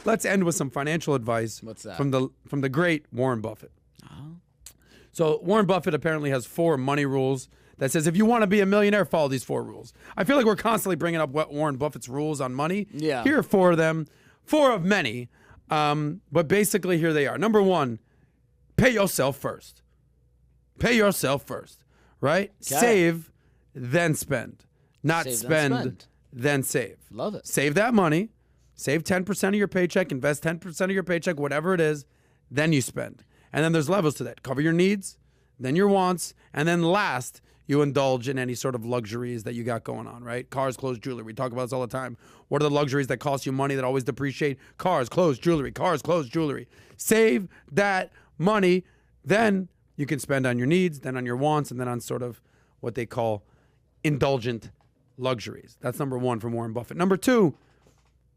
let's end with some financial advice. What's that? From the great Warren Buffett. Oh. So Warren Buffett apparently has 4 money rules that says if you want to be a millionaire, follow these 4 rules. I feel like we're constantly bringing up what Warren Buffett's rules on money. Yeah. Here are 4 of them, 4 of many, but basically here they are. Number 1, pay yourself first. Pay yourself first, right? Okay. Save, then spend. Not Save, then spend, spend. then save. Love it. Save that money. Save 10% of your paycheck. Invest 10% of your paycheck, whatever it is. Then you spend. And then there's levels to that. Cover your needs, then your wants, and then last, you indulge in any sort of luxuries that you got going on, right? Cars, clothes, jewelry. We talk about this all the time. What are the luxuries that cost you money that always depreciate? Cars, clothes, jewelry. Cars, clothes, jewelry. Save that money. Then you can spend on your needs, then on your wants, and then on sort of what they call indulgent luxuries. That's number 1 from Warren Buffett. Number 2,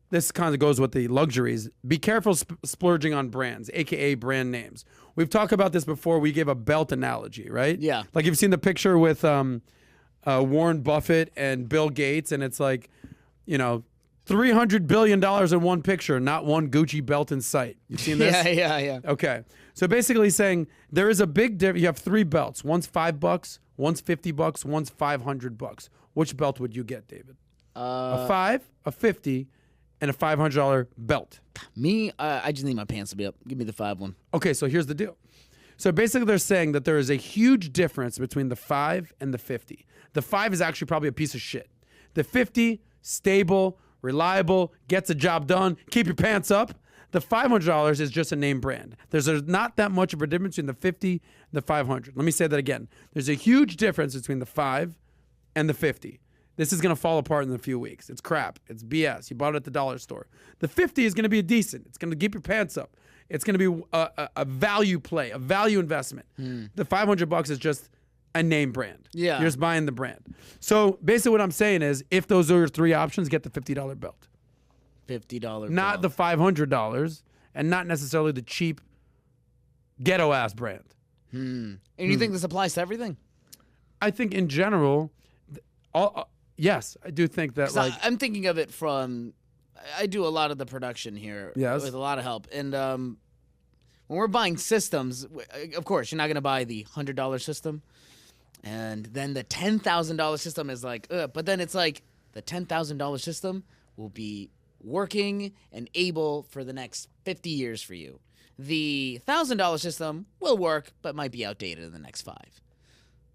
this kind of goes with the luxuries. Be careful splurging on brands, a.k.a. brand names. We've talked about this before. We gave a belt analogy, right? Yeah. Like you've seen the picture with Warren Buffett and Bill Gates, and it's like, you know, $300 billion in one picture, not one Gucci belt in sight. You've seen this? Yeah. Okay. So basically saying there is a big difference. You have 3 belts. One's $5, one's $50, one's $500. Which belt would you get, David? A 5, a 50, and a $500 belt. Me, I just need my pants to be up. Give me the 5 one. Okay, so here's the deal. So basically they're saying that there is a huge difference between the 5 and the 50. The 5 is actually probably a piece of shit. The 50, stable, reliable, gets a job done, keep your pants up. The $500 is just a name brand. There's not that much of a difference between the 50 and the 500. Let me say that again. There's a huge difference between the 5 and the 50. This is going to fall apart in a few weeks. It's crap. It's BS. You bought it at the dollar store. The 50 is going to be decent. It's going to keep your pants up. It's going to be a value play, a value investment. The $500 is just a name brand. Yeah. You're just buying the brand. So basically what I'm saying is if those are your 3 options, get the $50 belt. $50 Not the $500 and not necessarily the cheap ghetto-ass brand. And you think this applies to everything? I think in general, yes, I do think that like I'm thinking of it from, I do a lot of the production here with a lot of help. And when we're buying systems, of course, you're not going to buy the $100 system. And then the $10,000 system is like, but then it's like the $10,000 system will be working and able for the next 50 years for you. The $1,000 system will work, but might be outdated in the next 5.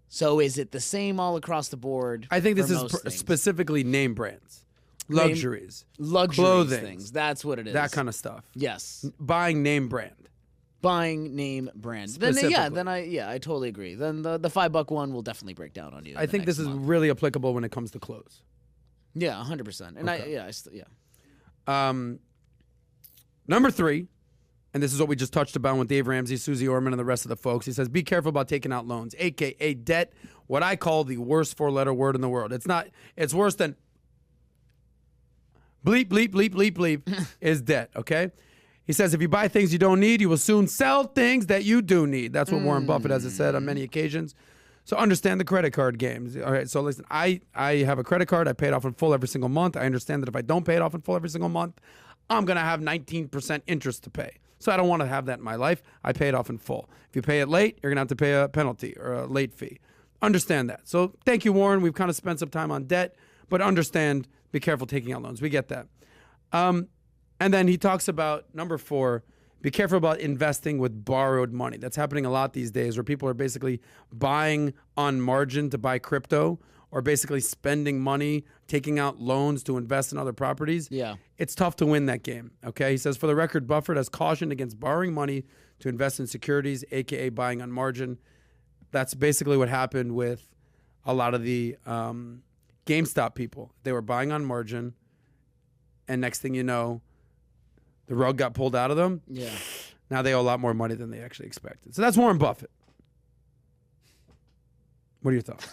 So is it the same all across the board? I think this for is most things? Specifically name brands, luxuries, Luxury clothing, things. That's what it is. that kind of stuff. Yes. Buying name brand. Buying name brand. Then I totally agree. Then the $5 one will definitely break down on you. I think this is really applicable when it comes to clothes. Yeah, 100%. And Okay. Number 3, and this is what we just touched about with Dave Ramsey, Susie Orman, and the rest of the folks. He says, be careful about taking out loans, a.k.a. debt, what I call the worst 4-letter word in the world. It's worse than bleep, bleep, bleep, bleep, bleep is debt, okay? He says, if you buy things you don't need, you will soon sell things that you do need. That's what Warren Buffett has said on many occasions. So understand the credit card games. All right, so listen, I have a credit card. I pay it off in full every single month. I understand that if I don't pay it off in full every single month, I'm going to have 19% interest to pay. So I don't want to have that in my life. I pay it off in full. If you pay it late, you're going to have to pay a penalty or a late fee. Understand that. So thank you, Warren. We've kind of spent some time on debt, but understand, be careful taking out loans. We get that. And then he talks about, number 4, be careful about investing with borrowed money. That's happening a lot these days where people are basically buying on margin to buy crypto or basically spending money, taking out loans to invest in other properties. Yeah. It's tough to win that game, okay? He says, for the record, Buffett has cautioned against borrowing money to invest in securities, a.k.a. buying on margin. That's basically what happened with a lot of the GameStop people. They were buying on margin, and next thing you know, the rug got pulled out of them. Yeah. Now they owe a lot more money than they actually expected. So that's Warren Buffett. What are your thoughts?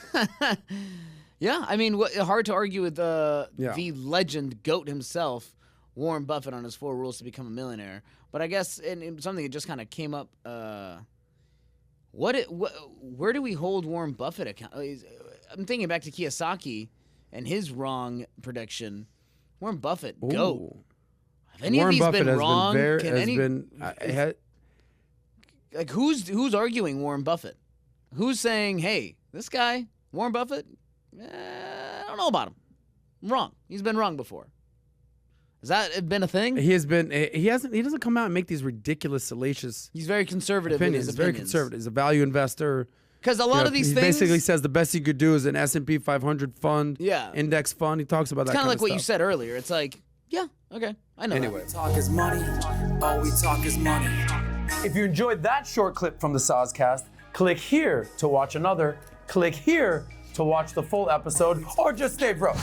Yeah, I mean, hard to argue with the legend GOAT himself, Warren Buffett, on his 4 rules to become a millionaire. But I guess in something that just kind of came up, where do we hold Warren Buffett account? I'm thinking back to Kiyosaki and his wrong prediction. Warren Buffett, GOAT. any Warren of these Buffett been wrong? Like who's arguing Warren Buffett? Who's saying, hey, this guy, Warren Buffett, I don't know about him. I'm wrong. He's been wrong before. Has that been a thing? He doesn't come out and make these ridiculous, salacious He's very conservative opinions. in his He's very opinions. conservative. He's a value investor. Because a lot of these he things... basically says the best he could do is an S&P 500 fund, index fund. He talks about that kind of stuff. It's kind of like what you said earlier. It's like, yeah, okay, I know. Anyway. Talk is money. All we talk is money. If you enjoyed that short clip from the Soscast, click here to watch another. Click here to watch the full episode, or just stay broke.